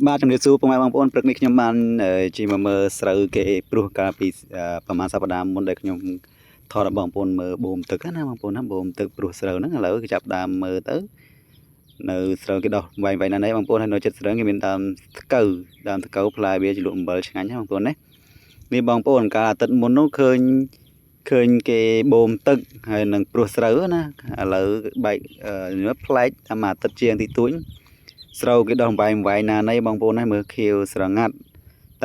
បាទជំរាបសួរពុកម៉ែបងប្អូនព្រឹកនេះខ្ញុំបានជិះមកមើលស្រូវគេព្រោះកាលពីប្រហែលសប្តាហ៍មុនដែលខ្ញុំថតឲ្យបងប្អូនមើលបូមទឹកណាបងប្អូនណាបូមទឹកព្រោះស្រូវហ្នឹងឥឡូវគេចាប់ដើមមើលទៅនៅស្រូវគេដោះវាយណាស់បងប្អូនហើយនៅចិត្តស្រូវគេមានដើមថ្កូវផ្លែវាជាលក់អំបិលឆ្ងាញ់ណាបងប្អូនណានេះបងប្អូនកាលអាទិត្យមុននោះឃើញគេបូមទឹកហើយនឹងព្រោះស្រូវណាឥឡូវបែកប្លែកតាមអាទិត្យជាងទីទួញស្រូវគេដោះវាយណាណីបងប្អូនណាមើលខៀវស្រងាត់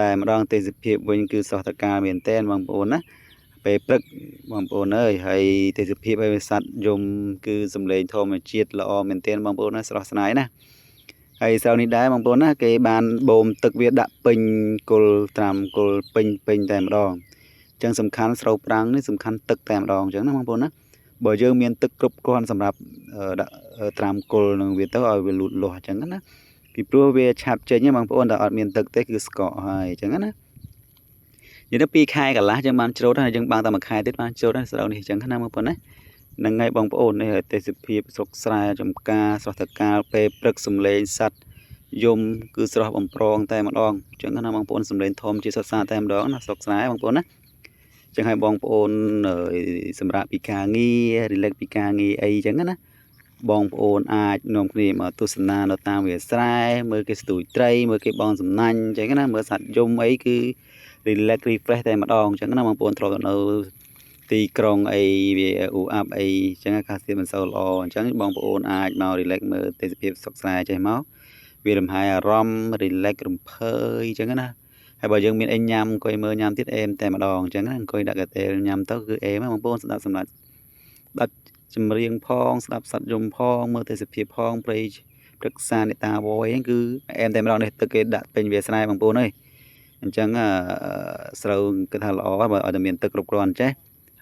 តែម្ដងទេសភាពវិញគឺសោះតកាមែនតែនបងប្អូនណាពេលព្រឹកបងប្អូនអើយហើយទេសភាពឲ្យសัตว์យំគឺសំឡេងធម្មជាតិល្អមែនតែនបងប្អូនណាស្រស់ស្នាយណាហើយស្រូវនេះដែរបងប្អូនណាគេបានបូមទឹកវាដាក់ពេញគល់ត្រាំគល់ពេញតែម្ដងអញ្ចឹងសំខាន់ស្រូវប្រាំងនេះសំខាន់ទឹកតែម្ដងអញ្ចឹងណាបងប្អូនណាបើយើងមានទឹកគ្រប់គ្រាន់សម្រាប់ដាក់ត្រាំគល់នឹងវាទៅឲ្យវាលូតលាស់អញ្ចឹងណាពីព្រោះវាឆាប់ចេញបងប្អូនតែអត់មានទឹកទេគឺស្កកហើយអញ្ចឹងណានិយាយទៅ2ខែកន្លះយើងបានច្រូតហើយយើងបានតែ1ខែទៀតបានច្រូតហើយស្រូវនេះអញ្ចឹងណាបងប្អូនណានឹងហើយបងប្អូននេះទេសភាពស្រុកស្រែចំការស្រស់តកាលពេលព្រឹកសំឡេងសัตว์យំគឺស្រស់បំប្រងតែម្ដងអញ្ចឹងណាបងប្អូនសំឡេងធំជាសុទ្ធសាធតែម្ដងណាស្រុកស្រែបងប្អូនណាចឹងហើយបងប្អូនសម្រាប់ពីការងាររីឡែកពីការងារអីចឹងណាបងប្អូនអាចនាំគ្នាមកទស្សនានៅតាមវាលស្រែមើលគេស្ទូចត្រីមើលគេបងសំណាញ់ចឹងណាមើលសត្វយំអីគឺ relax refresh តែម្ដងចឹងណាបងប្អូនធ្លាប់នៅទីក្រុងអីវាអ៊ូអាប់អីចឹងអាកាសធាតុមិនសូវល្អអញ្ចឹងបងប្អូនអាចមក relax មើលទេសភាពស្រុកស្រែចេះមកវាលំហែអារម្មណ៍ relax រំភើយចឹងណាហើយបើយើងមានអីញ៉ាំអង្គុយមើលញ៉ាំទៀតអេមតែម្ដងអញ្ចឹងណាអង្គុយដាក់កាតេលញ៉ាំទៅគឺអេមបងប្អូនស្ដាប់សម្រាប់ចម្រៀងផងស្ដាប់សត្វយំផងមើលទេសភាពផងព្រៃព្រឹក្សានេតាវយហ្នឹងគឺអេមតែម្ដងនេះទឹកគេដាក់ពេញវាលស្រែបងប្អូនអើយអញ្ចឹងស្រូវគឺថាល្អបើឲ្យតែមានទឹកគ្រប់គ្រាន់ចេះ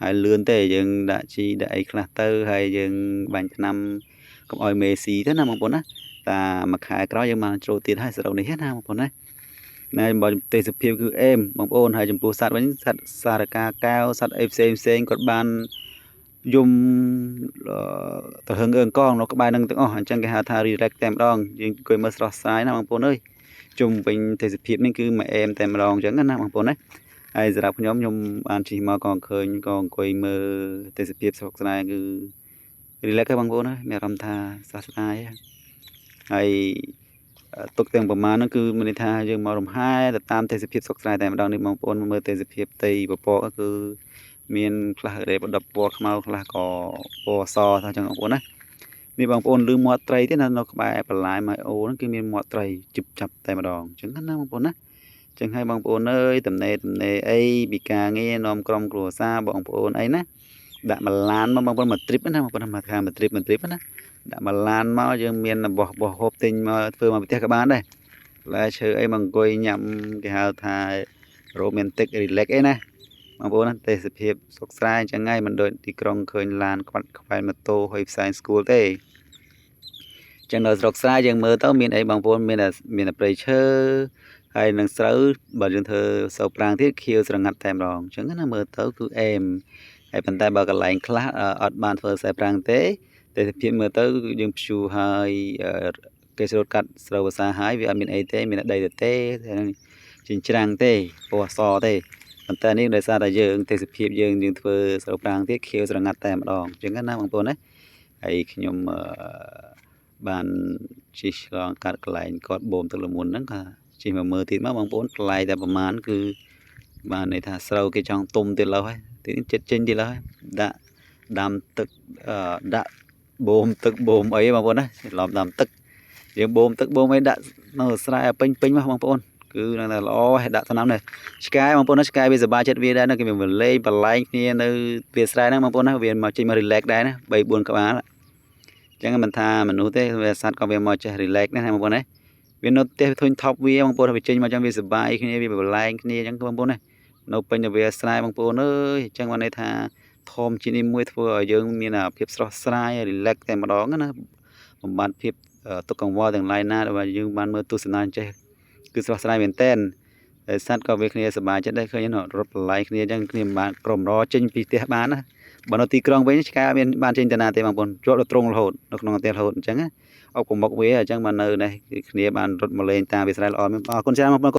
ហើយលឿនទេយើងដាក់ជីដាក់អីខ្លះទៅហើយយើងបាញ់ថ្នាំកុំឲ្យមេស៊ីទៅណាបងប្អូនណាតែមួយខែក្រោយយើងបានចូលទៀតហើយស្រូវនេះណាបងប្អូនណាណែបើទេសភាពគឺអេមបងប្អូនហើយចំពោះសត្វវិញសត្វសារកាកែវសត្វអីផ្សេងគាត់បានយំទៅហឹងអើងកងនៅក្បែរនឹងទាំងអស់អញ្ចឹងគេហៅថា relax តែម្ដងយើងអង្គុយមើលស្រស់ស្រាយណាបងប្អូនអើយជុំវិញទេសភាពនេះគឺមួយអេមតែម្ដងអញ្ចឹងណាបងប្អូនណាហើយសម្រាប់ខ្ញុំបានជិះមកក៏ឃើញក៏អង្គុយមើលទេសភាពស្រុកស្រែគឺ relax ហើយបងប្អូនណាមានអារម្មណ៍ថាស្រស់ស្រាយហើយទុកទាំងប្រមាណហ្នឹងគឺមានន័យថាយើងមករំហែទៅតាមទេសភាពស្រុកស្រែតែម្ដងនេះបងប្អូនមើលទេសភាពផ្ទៃពពកគឺមានខ្លះរេបដិបពណ៌ខ្មៅខ្លះក៏ពណ៌សថាចឹងបងប្អូនណានេះបងប្អូនឮមាត់ត្រីទេនៅក្បែរបន្លាយម៉ៃអូហ្នឹងគឺមានមាត់ត្រីជិបចាប់តែម្ដងអញ្ចឹងណាបងប្អូនណាចឹងហើយបងប្អូនអើយតំណេអីពីការងារនាំក្រុមគ្រួសារបងប្អូនអីណាដាក់មួយឡានមកបងប្អូនមកទ្រីបណាបងប្អូនមកថាមកទ្រីបណាដាក់មួយឡានមកយើងមានរបស់ហូបទិញមកធ្វើមកផ្ទះក៏បានដែរផ្លែឈើអីមកអង្គុយញ៉ាំគេហៅថា romantic relax អីណាបងប្អូនណាទេសភាពស្រុកស្រែអញ្ចឹងហើយមិនដូចទីក្រុងឃើញឡានខ្វាត់ខ្វែងម៉ូតូហើយផ្សែងស្គូលទេចឹងនៅស្រុកស្រែយើងមើលទៅមានអីបងប្អូនមានតែព្រៃឈើហើយនឹងស្រូវបើយើងធ្វើស្រូវប្រាំងទៀតខៀវស្រងាត់តែម្ដងអញ្ចឹងណាមើលទៅគឺអេមហើយប៉ុន្តែបើកន្លែងខ្លះអត់បានធ្វើខ្សែប្រាំងទេទេសភាពមើលទៅគឺយើងព្យួរហើយគេស្រូតកាត់ស្រូវភាសាហើយវាអត់មានអីទេមានតែដីទេចិញ្ច្រាំងទេពណ៌សទេប៉ុន្តែនេះដោយសារតែយើងទេសភាពយើងធ្វើស្រូវប្រាំងទៀតខៀវស្រងាត់តែម្ដងអញ្ចឹងណាបងប្អូនណាហើយខ្ញុំបានជិះឆ្លងកាត់កន្លែងគាត់បូមទឹកលមុនហ្នឹងក៏ជិះមកមើលទៀតមកបងប្អូនថ្លៃតែប្រហែលគឺបានន័យថាស្រូវគេចង់ទុំទៀតលើហើយទីនេះចិត្តចេញទៀតលើហើយដាក់ដាំទឹកដាក់បូមទឹកបូមអីបងប្អូនណាឡំដាំទឹកយើងបូមទឹកបូមអីដាក់នៅស្រែពេញមកបងប្អូនគឺនៅតែល្អហើយដាក់ថ្នាំនេះឆ្កែបងប្អូនណាឆ្កែវាសប្បាយចិត្តវាដែរណាគេមកលេងបលែងគ្នានៅវាស្រែហ្នឹងបងប្អូនណាវាមកចេញមក relax ដែរណា3 4ក្បាលចឹងមិនថាមនុស្សទេវាសត្វក៏វាមកចេះ relax ដែរណាបងប្អូនណាវានៅផ្ទះធុញថប់វាបងប្អូនវាចេញមកចឹងវាសប្បាយគ្នាវាបលែងគ្នាចឹងបងប្អូនណានៅពេញទៅវាស្រែបងប្អូនអើយចឹងបានន័យថាធម្មជាតិនេះមួយធ្វើឲ្យយើងមានភាពស្រស់ស្រាយ relax តែម្ដងណាបំបត្តិភាពទុក្ខកង្វល់ទាំងឡាយណាដែលយើងបានមើលទស្សនាចេះគឺស្រស់ស្រាយមែនតែនហើយសត្វក៏វាគ្នាសប្បាយចិត្តដែរឃើញរត់បលែងគ្នាចឹងគ្នាបានក្រុមរចេញពីផ្ទះបានណាបើនៅទីក្រុងវិញឆ្កែមានបានចេញទៅណាទេបងប្អូនជាប់ទៅត្រង់រហូតនៅក្នុងផ្ទះរហូតអញ្ចឹងណា អុកប្រមុខវាអញ្ចឹងបាននៅនេះគឺគ្នាបានរត់មកលេងតាមវាស្រែល្អមែនអរគុណច្រើនបងប្អូន